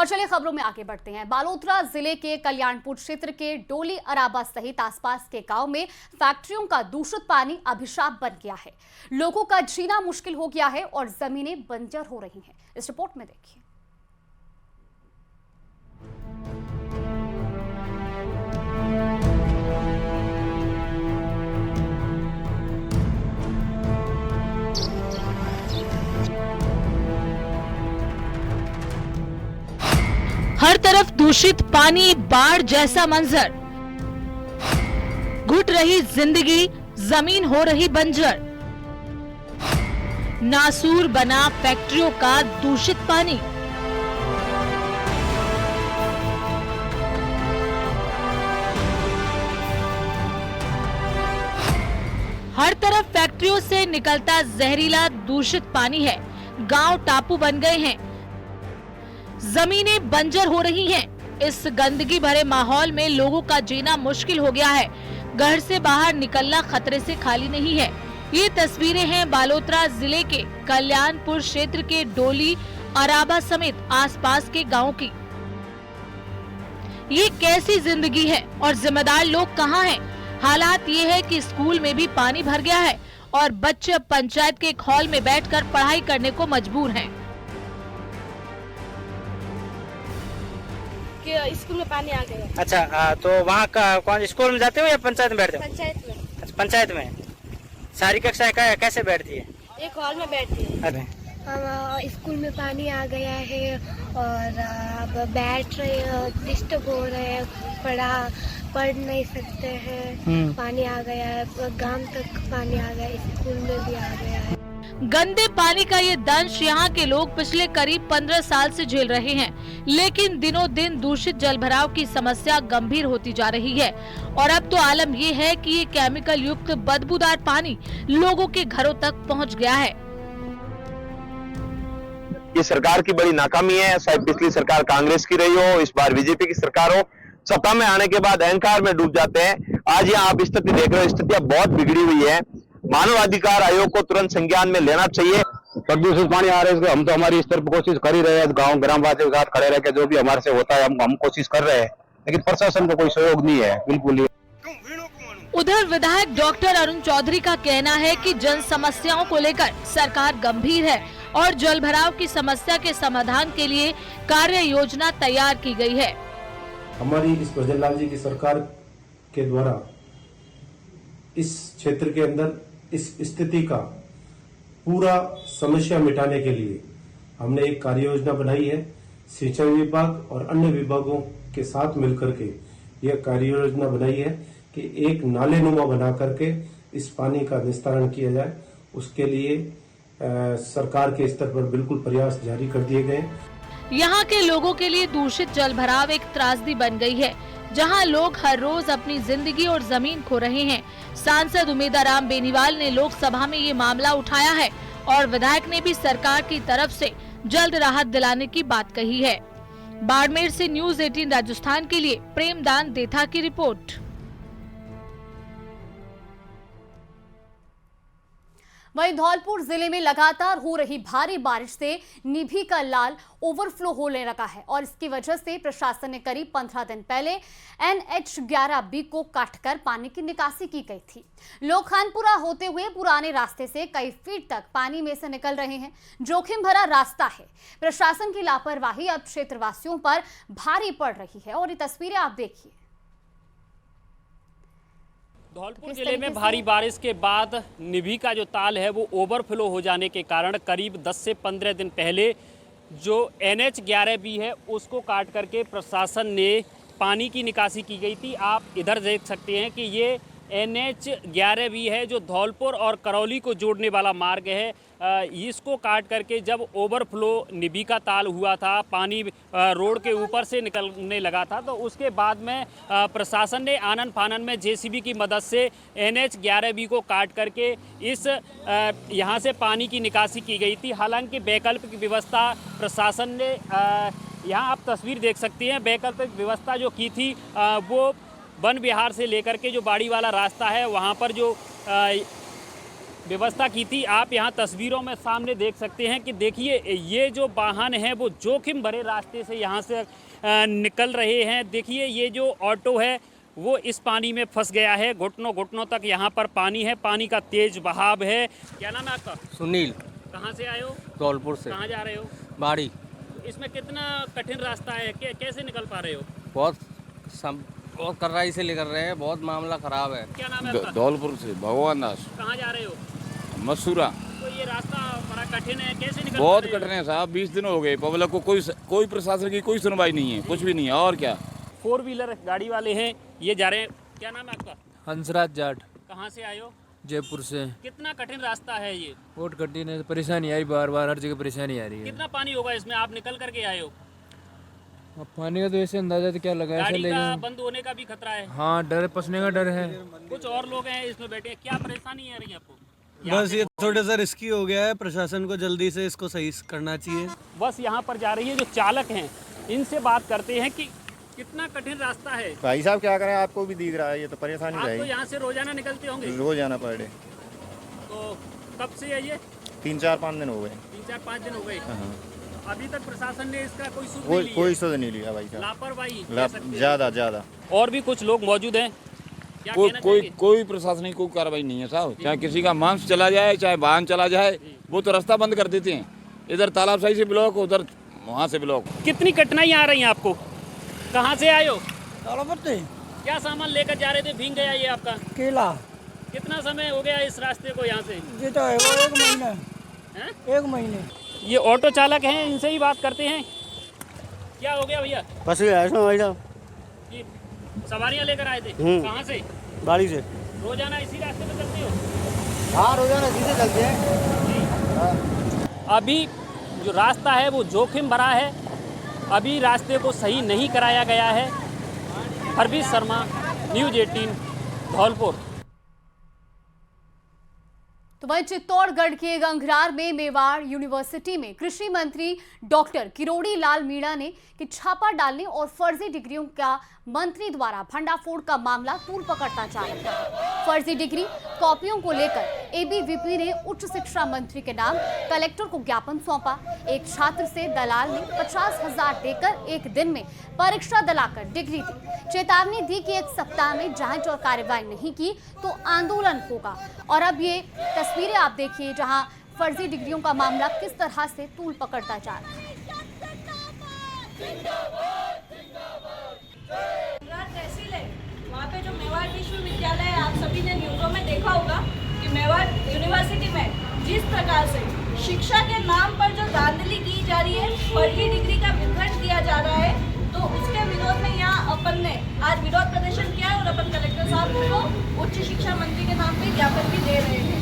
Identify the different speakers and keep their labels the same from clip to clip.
Speaker 1: और चलिए खबरों में आगे बढ़ते हैं। बालोतरा जिले के कल्याणपुर क्षेत्र के डोली अराबा सहित आसपास के गांव में फैक्ट्रियों का दूषित पानी अभिशाप बन गया है। लोगों का जीना मुश्किल हो गया है और जमीनें बंजर हो रही हैं। इस रिपोर्ट में देखिए।
Speaker 2: हर तरफ दूषित पानी, बाढ़ जैसा मंजर, घुट रही जिंदगी, जमीन हो रही बंजर, नासूर बना फैक्ट्रियों का दूषित पानी। हर तरफ फैक्ट्रियों से निकलता जहरीला दूषित पानी है। गांव टापू बन गए हैं, जमीनें बंजर हो रही हैं। इस गंदगी भरे माहौल में लोगों का जीना मुश्किल हो गया है। घर से बाहर निकलना खतरे से खाली नहीं है। ये तस्वीरें हैं बालोतरा जिले के कल्याणपुर क्षेत्र के डोली अराबा समेत आसपास के गांव की। ये कैसी जिंदगी है और जिम्मेदार लोग कहां हैं? हालात ये है कि स्कूल में भी पानी भर गया है और बच्चे पंचायत के एक हॉल में बैठकर पढ़ाई करने को मजबूर हैं।
Speaker 3: स्कूल में पानी आ गया।
Speaker 4: अच्छा, तो वहाँ का कौन स्कूल में जाते हो या पंचायत में बैठते हो?
Speaker 3: पंचायत में।
Speaker 4: अच्छा, पंचायत में सारी कक्षाएं कैसे बैठती है?
Speaker 3: एक हॉल में बैठती है।
Speaker 4: अरे
Speaker 3: स्कूल में पानी आ गया है और अब बैठ रहे, डिस्टर्ब हो रहे हैं, पढ़ नहीं सकते हैं। पानी आ गया है, गांव तक पानी आ गया, स्कूल में भी आ गया है।
Speaker 2: गंदे पानी का ये दंश यहाँ के लोग पिछले करीब 15 साल से झेल रहे हैं, लेकिन दिनों दिन दूषित जल भराव की समस्या गंभीर होती जा रही है और अब तो आलम ये है कि ये केमिकल युक्त बदबूदार पानी लोगों के घरों तक पहुँच गया है।
Speaker 5: ये सरकार की बड़ी नाकामी है। शायद पिछली सरकार कांग्रेस की रही हो, इस बार बीजेपी की सरकार हो। सत्ता में आने के बाद अहंकार में डूब जाते हैं। आज यहाँ आप स्थिति देख रहे हो, स्थितियां बहुत बिगड़ी हुई है। मानवाधिकार आयोग को तुरंत संज्ञान में लेना चाहिए।
Speaker 6: प्रदूषित पानी आ रहा है, हम तो हमारी इस तरफ कोशिश कर ही रहे हैं। गांव ग्रामवासियों के साथ खड़े रह के जो भी हमारे से होता है हम कोशिश कर रहे हैं, लेकिन प्रशासन का कोई सहयोग नहीं है बिल्कुल ही।
Speaker 2: उधर विधायक डॉक्टर अरुण चौधरी का कहना है कि जन समस्याओं को लेकर सरकार गंभीर है और जल भराव की समस्या के समाधान के लिए कार्य योजना तैयार की गई है।
Speaker 7: हमारी इस भजन लाल जी की सरकार के द्वारा इस क्षेत्र के अंदर इस स्थिति का पूरा समस्या मिटाने के लिए हमने एक कार्य योजना बनाई है। सिंचाई विभाग और अन्य विभागों के साथ मिलकर के यह कार्य योजना बनाई है कि एक नाले नुमा बना करके इस पानी का निस्तारण किया जाए। उसके लिए सरकार के स्तर पर बिल्कुल प्रयास जारी कर दिए गए।
Speaker 2: यहाँ के लोगों के लिए दूषित जल भराव एक त्रासदी बन गई है, जहाँ लोग हर रोज अपनी जिंदगी और जमीन खो रहे हैं। सांसद उमेदाराम बेनीवाल ने लोकसभा में ये मामला उठाया है और विधायक ने भी सरकार की तरफ से जल्द राहत दिलाने की बात कही है। बाड़मेर से न्यूज़ 18 राजस्थान के लिए प्रेमदान देथा की रिपोर्ट।
Speaker 1: वहीं धौलपुर जिले में लगातार हो रही भारी बारिश से निभी का लाल ओवरफ्लो होने लगा है और इसकी वजह से प्रशासन ने करीब 15 दिन पहले NH 11B को काटकर पानी की निकासी की गई थी। लोग खानपुरा होते हुए पुराने रास्ते से कई फीट तक पानी में से निकल रहे हैं। जोखिम भरा रास्ता है। प्रशासन की लापरवाही अब क्षेत्रवासियों पर भारी पड़ रही है और ये तस्वीरें आप देखिए।
Speaker 8: धौलपुर जिले में भारी बारिश के बाद निभी का जो ताल है वो ओवरफ्लो हो जाने के कारण करीब 10 से 15 दिन पहले जो NH 11B है उसको काट करके प्रशासन ने पानी की निकासी की गई थी। आप इधर देख सकते हैं कि ये NH 11B है जो धौलपुर और करौली को जोड़ने वाला मार्ग है। इसको काट करके जब ओवरफ्लो निभी का ताल हुआ था, पानी रोड के ऊपर से निकलने लगा था, तो उसके बाद में प्रशासन ने आनन फानन में JCB की मदद से NH 11B को काट करके इस यहाँ से पानी की निकासी की गई थी। हालांकि वैकल्पिक व्यवस्था प्रशासन ने यहाँ आप तस्वीर देख सकते हैं, वैकल्पिक व्यवस्था जो की थी वो वन विहार से लेकर के जो बाड़ी वाला रास्ता है वहाँ पर जो व्यवस्था की थी। आप यहाँ तस्वीरों में सामने देख सकते हैं कि देखिए ये जो वाहन हैं वो जोखिम भरे रास्ते से यहाँ से निकल रहे हैं। देखिए ये जो ऑटो है वो इस पानी में फंस गया है, घुटनों घुटनों तक यहाँ पर पानी है, पानी का तेज बहाव है। क्या नाम है आपका?
Speaker 9: सुनील।
Speaker 8: कहाँ से आए हो?
Speaker 9: धौलपुर से।
Speaker 8: कहाँ जा रहे हो?
Speaker 9: बाड़ी।
Speaker 8: इसमें कितना कठिन रास्ता है, कैसे निकल पा रहे हो?
Speaker 9: बहुत कर्राई से निकल रहे हैं, बहुत मामला खराब है।
Speaker 8: क्या नाम है आपका?
Speaker 10: धौलपुर से भगवान दास।
Speaker 8: कहाँ जा रहे हो?
Speaker 10: मसूरा।
Speaker 8: तो ये रास्ता बड़ा कठिन है, कैसे निकल?
Speaker 10: बहुत कठिन है साहब, 20 दिन हो गए, पब्लिक को कोई प्रशासन की कोई सुनवाई नहीं है, कुछ भी नहीं है। और क्या
Speaker 8: 4 व्हीलर गाड़ी वाले हैं, ये जा रहे हैं। क्या नाम है आपका?
Speaker 11: हंसराज जाट।
Speaker 8: कहाँ से आए हो?
Speaker 11: जयपुर से।
Speaker 8: कितना कठिन रास्ता है ये?
Speaker 11: बहुत कठिन है, परेशानी आ रही, बार बार हर जगह परेशानी आ रही है।
Speaker 8: कितना पानी होगा इसमें? आप निकल करके आए हो?
Speaker 11: अब पानी का तो ऐसे अंदाजा तो क्या लगा, ऐसे
Speaker 8: गाड़ी का बंद होने का भी खतरा है।
Speaker 11: हाँ, डर, फंसने का डर है।
Speaker 8: कुछ और लोग हैं इसमें बैठे हैं, क्या परेशानी आ रही है आपको?
Speaker 12: बस ये थोड़ा सा रिस्की हो गया है, प्रशासन को जल्दी से इसको सही करना चाहिए।
Speaker 8: बस यहाँ पर जा रही है, जो चालक हैं इनसे बात करते हैं कि कितना कठिन रास्ता है।
Speaker 13: भाई साहब क्या करें, आपको भी दिख रहा है, ये तो परेशानी
Speaker 8: आप
Speaker 13: रहेगी।
Speaker 8: तो यहाँ से रोजाना निकलते होंगे?
Speaker 13: रोजाना पर डे।
Speaker 8: तो कब से है ये?
Speaker 13: 3-4-5 दिन हो गए।
Speaker 8: 3-4-5 दिन हो गए। अभी तक प्रशासन ने इसका कोई सुध
Speaker 13: कोई सुध नहीं लिया भाई साहब।
Speaker 8: लापरवाही
Speaker 13: ज्यादा।
Speaker 8: और भी कुछ लोग मौजूद हैं,
Speaker 10: कोई प्रशासनिक कोई कार्रवाई नहीं है साहब। चाहे किसी का मांस चला जाए, चाहे वाहन चला जाए, वो तो रास्ता बंद कर देते हैं। इधर तालाब साई से ब्लॉक, उधर वहाँ से ब्लॉक।
Speaker 8: कितनी कठिनाइयाँ आ रही हैं आपको? कहाँ से आए हो?
Speaker 12: तालाब से।
Speaker 8: क्या सामान लेकर जा रहे थे, भीग गया ये आपका?
Speaker 12: केला।
Speaker 8: कितना समय हो गया इस रास्ते को यहाँ से?
Speaker 12: ये तो है वो 1 महीना। 1 महीने।
Speaker 8: ये ऑटो चालक हैं, इनसे ही बात करते हैं। क्या हो गया भैया?
Speaker 12: बस भाई साहब,
Speaker 8: ये सवारियाँ लेकर आए थे, कहाँ से?
Speaker 12: बाड़ी से।
Speaker 8: रोजाना इसी रास्ते पे चलते हो?
Speaker 12: हाँ, रोजाना इसी से चलते हैं।
Speaker 8: अभी जो रास्ता है वो जोखिम भरा है, अभी रास्ते को सही नहीं कराया गया है। हरबीर शर्मा, न्यूज़ 18, धौलपुर।
Speaker 1: तो वहीं चित्तौड़गढ़ के गंगरार में मेवाड़ यूनिवर्सिटी में कृषि मंत्री डॉक्टर किरोड़ी लाल मीणा ने कि छापा डालने और फर्जी डिग्रियों का मंत्री द्वारा भंडाफोड़ का मामला तूल पकड़ता जा रहा है। फर्जी डिग्री कॉपियों को लेकर एबीवीपी ने उच्च शिक्षा मंत्री के नाम कलेक्टर को ज्ञापन सौंपा। एक छात्र से दलाल ने 50,000 देकर एक दिन में परीक्षा दिलाकर डिग्री दी। चेतावनी दी कि 1 सप्ताह में जांच और कार्रवाई नहीं की तो आंदोलन होगा। और अब ये तस्वीरें आप देखिए जहां फर्जी डिग्रियों का मामला किस तरह से तूल पकड़ता जा रहा है।
Speaker 14: तहसील है, वहाँ पे जो मेवाड़ विश्वविद्यालय है, आप सभी ने न्यूज़ों में देखा होगा कि मेवाड़ यूनिवर्सिटी में जिस प्रकार से शिक्षा के नाम पर जो धांधली की जा रही है, फर्जी डिग्री का वितरण किया जा रहा है, तो उसके विरोध में यहाँ अपन ने आज विरोध प्रदर्शन किया है और अपन कलेक्टर साहब को उच्च शिक्षा मंत्री के नाम पे ज्ञापन भी दे रहे हैं।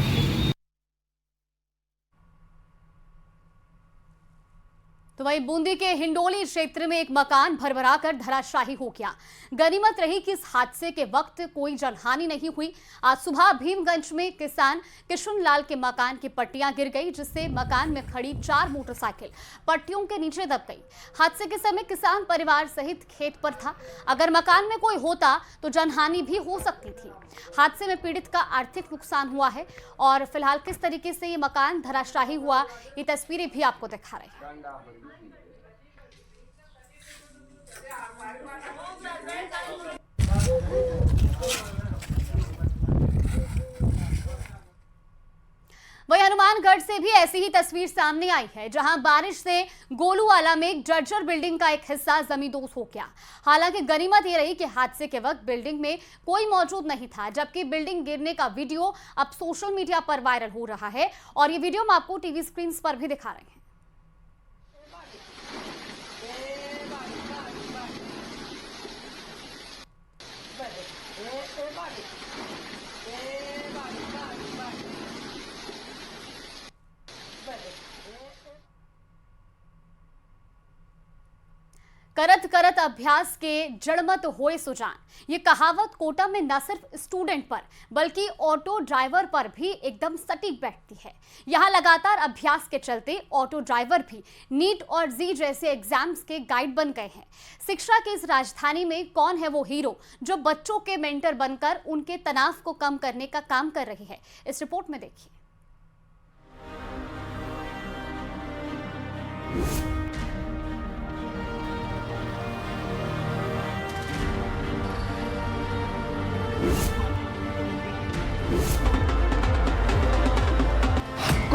Speaker 1: तो वहीं बूंदी के हिंडोली क्षेत्र में एक मकान भरभराकर धराशायी हो गया। गनीमत रही कि इस हादसे के वक्त कोई जनहानि नहीं हुई। आज सुबह भीमगंज में किसान किशन लाल के मकान की पट्टियां गिर गई, जिससे मकान में खड़ी 4 मोटरसाइकिल पट्टियों के नीचे दब गई। हादसे के समय किसान परिवार सहित खेत पर था। अगर मकान में कोई होता तो जनहानि भी हो सकती थी। हादसे में पीड़ित का आर्थिक नुकसान हुआ है और फिलहाल किस तरीके से ये मकान धराशायी हुआ, ये तस्वीरें भी आपको दिखा रहे हैं। वही हनुमानगढ़ से भी ऐसी ही तस्वीर सामने आई है, जहां बारिश से गोलूवाला में एक जर्जर बिल्डिंग का एक हिस्सा जमींदोज हो गया। हालांकि गनीमत ये रही कि हादसे के वक्त बिल्डिंग में कोई मौजूद नहीं था, जबकि बिल्डिंग गिरने का वीडियो अब सोशल मीडिया पर वायरल हो रहा है और ये वीडियो हम आपको टीवी स्क्रीन पर भी दिखा रहे हैं। करत करत अभ्यास के जड़मत होए सुजान, ये कहावत कोटा में न सिर्फ स्टूडेंट पर बल्कि ऑटो ड्राइवर पर भी एकदम सटीक बैठती है। यहाँ लगातार अभ्यास के चलते ऑटो ड्राइवर भी नीट और जी जैसे एग्जाम्स के गाइड बन गए हैं। शिक्षा की इस राजधानी में कौन है वो हीरो जो बच्चों के मेंटर बनकर उनके तनाव को कम करने का काम कर रही है? इस रिपोर्ट में देखिए।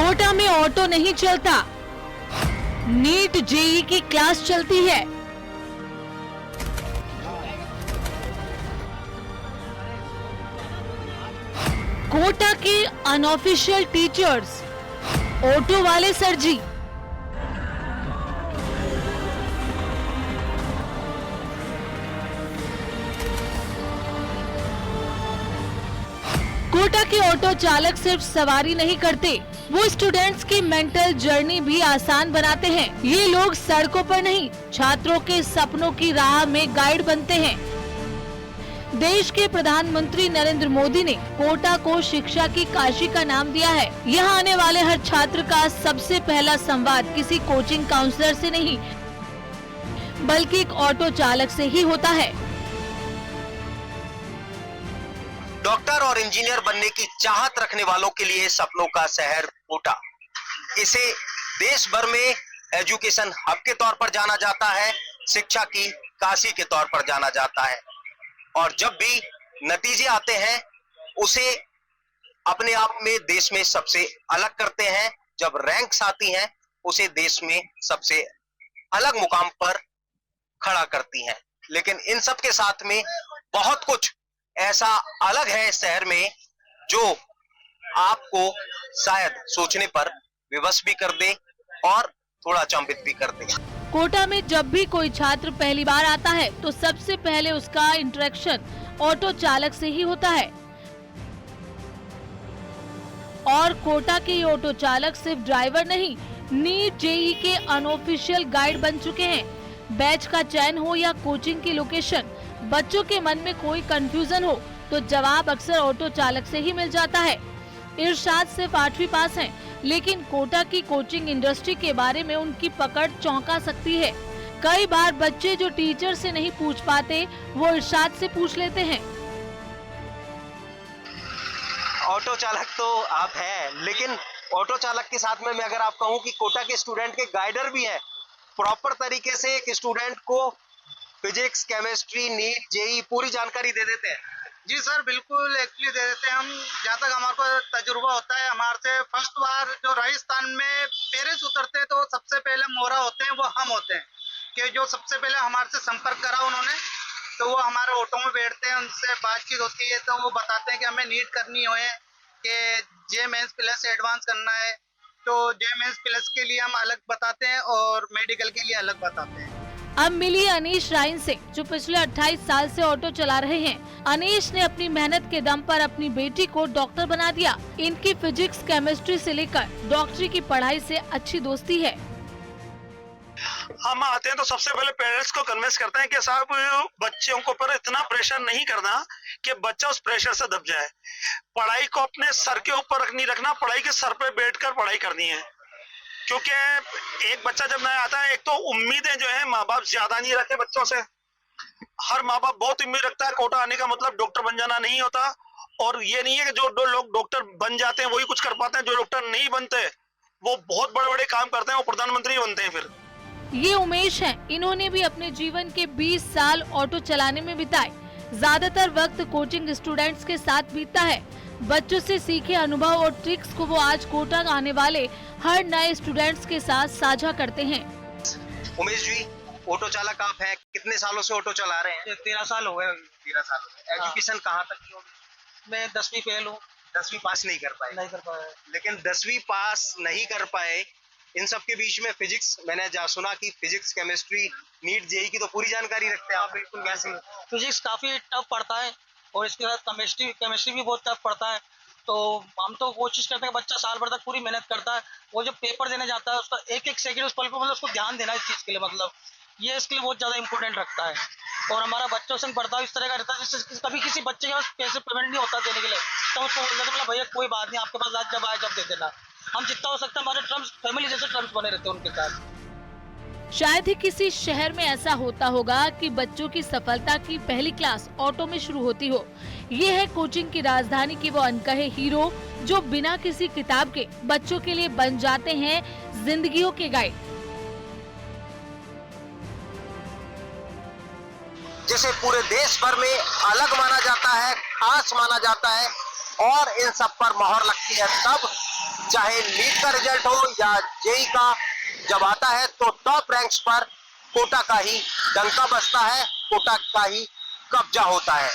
Speaker 2: कोटा में ऑटो नहीं चलता, नीट जेई की क्लास चलती है। कोटा के अनऑफिशियल टीचर्स, ऑटो वाले सर जी। कोटा के ऑटो चालक सिर्फ सवारी नहीं करते, वो स्टूडेंट्स की मेंटल जर्नी भी आसान बनाते हैं। ये लोग सड़कों पर नहीं, छात्रों के सपनों की राह में गाइड बनते हैं। देश के प्रधानमंत्री नरेंद्र मोदी ने कोटा को शिक्षा की काशी का नाम दिया है। यहाँ आने वाले हर छात्र का सबसे पहला संवाद किसी कोचिंग काउंसलर से नहीं, बल्कि एक ऑटो चालक से ही होता है।
Speaker 5: डॉक्टर और इंजीनियर बनने की चाहत रखने वालों के लिए सपनों का शहर कोटा। इसे देश भर में एजुकेशन हब के तौर पर जाना जाता है, शिक्षा की काशी के तौर पर जाना जाता है। और जब भी नतीजे आते हैं उसे अपने आप में देश में सबसे अलग करते हैं। जब रैंक्स आती हैं उसे देश में सबसे अलग मुकाम पर खड़ा करती हैं। लेकिन इन सब के साथ में बहुत कुछ ऐसा अलग है इस शहर में जो आपको शायद सोचने पर विवश भी कर दे और थोड़ा अचंभित भी कर दे।
Speaker 2: कोटा में जब भी कोई छात्र पहली बार आता है तो सबसे पहले उसका इंटरेक्शन ऑटो चालक से ही होता है। और कोटा के ये ऑटो चालक सिर्फ ड्राइवर नहीं, नीट जेई के अनऑफिशियल गाइड बन चुके हैं। बैच का चयन हो या कोचिंग की लोकेशन, बच्चों के मन में कोई कंफ्यूजन हो तो जवाब अक्सर ऑटो चालक से ही मिल जाता है। इरशाद सिर्फ 8वीं पास हैं, लेकिन कोटा की कोचिंग इंडस्ट्री के बारे में उनकी पकड़ चौंका सकती है। कई बार बच्चे जो टीचर से नहीं पूछ पाते वो इरशाद से पूछ लेते हैं।
Speaker 5: ऑटो चालक तो आप हैं, लेकिन ऑटो चालक के साथ में मैं अगर आप कहूं कि कोटा के स्टूडेंट के गाइडर भी हैं, प्रॉपर तरीके से एक स्टूडेंट को फिजिक्स, केमिस्ट्री, नीट, जेई पूरी जानकारी दे देते हैं।
Speaker 15: जी सर, बिल्कुल एक्चुअली दे देते हैं हम। जहाँ तक हमारे को तजुर्बा होता है, हमारे से फर्स्ट बार जो राजस्थान में पेरेंट्स उतरते हैं तो सबसे पहले मोहरा होते हैं वो हम होते हैं कि जो सबसे पहले हमारे से संपर्क करा उन्होंने, तो वो हमारे ऑटो में बैठते हैं, उनसे बातचीत होती है तो वो बताते हैं कि हमें नीट करनी है कि जे मेंस प्लस एडवांस करना है, तो जे मेंस प्लस के लिए हम अलग बताते हैं और मेडिकल के लिए अलग बताते हैं।
Speaker 2: अब मिली अनीश राइन से, जो पिछले 28 साल से ऑटो चला रहे हैं। अनीश ने अपनी मेहनत के दम पर अपनी बेटी को डॉक्टर बना दिया। इनकी फिजिक्स, केमिस्ट्री से लेकर डॉक्टरी की पढ़ाई से अच्छी दोस्ती है।
Speaker 16: हम आते हैं तो सबसे पहले पेरेंट्स को कन्विंस करते हैं कि साहब बच्चों को पर इतना प्रेशर नहीं करना कि बच्चा उस प्रेशर से दब जाए। पढ़ाई को अपने सर के ऊपर नहीं रखना, पढ़ाई के सर पे बैठकर पढ़ाई करनी है। क्योंकि एक बच्चा जब नया आता है, एक तो उम्मीदें जो है माँ बाप ज्यादा नहीं रखते बच्चों से। हर माँ बाप बहुत उम्मीद रखता है, कोटा आने का मतलब डॉक्टर बन जाना नहीं होता। और ये नहीं है कि जो लोग डॉक्टर बन जाते हैं वही कुछ कर पाते हैं, जो डॉक्टर नहीं बनते वो बहुत बड़े बड़े काम करते हैं, वो प्रधानमंत्री बनते हैं। फिर
Speaker 2: ये उमेश हैं, इन्होंने भी अपने जीवन के 20 साल ऑटो चलाने में बिताए। ज्यादातर वक्त कोचिंग स्टूडेंट्स के साथ बीतता है। बच्चों से सीखे अनुभव और ट्रिक्स को वो आज कोटा आने वाले हर नए स्टूडेंट्स के साथ साझा करते हैं।
Speaker 5: उमेश जी, ऑटो चालक आप हैं, कितने सालों से ऑटो चला रहे हैं?
Speaker 15: 13 साल हो गए।
Speaker 5: 13 साल हो गए। एजुकेशन कहाँ तक की होगी?
Speaker 15: मैं 10वीं फेल हूँ।
Speaker 5: 10वीं पास नहीं कर पाए?
Speaker 15: नहीं कर पाया।
Speaker 5: लेकिन 10वीं पास नहीं कर पाए, इन सब के बीच में फिजिक्स, मैंने सुना कि फिजिक्स, केमिस्ट्री, नीट, जेई की तो पूरी जानकारी रखते हैं आप। बिल्कुल कैसे?
Speaker 15: फिजिक्स काफी टफ पड़ता है और इसके साथ केमिस्ट्री भी बहुत टफ पड़ता है। तो हम तो कोशिश करते हैं बच्चा साल भर तक पूरी मेहनत करता है, वो जब पेपर देने जाता है उसका एक एक सेकंड उस पल पे मतलब उसको ध्यान देना इस चीज के लिए, मतलब ये इसके लिए बहुत ज्यादा इंपॉर्टेंट रखता है। और हमारा बच्चों से बर्ताव इस तरह का रहता है जिससे कभी किसी बच्चे के पास पैसे पेमेंट नहीं होता देने के लिए, तो उसको बोल देते मतलब भैया कोई बात नहीं, आपके पास आज जब आए जब दे देना। हम जितना हो सकता है हमारे टर्म्स फैमिली जैसे टर्म्स बने रहते हैं उनके साथ।
Speaker 2: शायद ही किसी शहर में ऐसा होता होगा कि बच्चों की सफलता की पहली क्लास ऑटो में शुरू होती हो। ये है कोचिंग की राजधानी के वो अनकहे हीरो जो बिना किसी किताब के बच्चों के लिए बन जाते हैं जिंदगियों के गाइड।
Speaker 5: जिसे पूरे देश भर में अलग माना जाता है, खास माना जाता है और इन सब पर मोहर लगती है तब
Speaker 17: चाहे नीट का रिजल्ट हो या जेई का, जब आता है तो टॉप रैंक्स पर कोटा का ही डंका बजता है, कोटा का ही कब्जा होता है।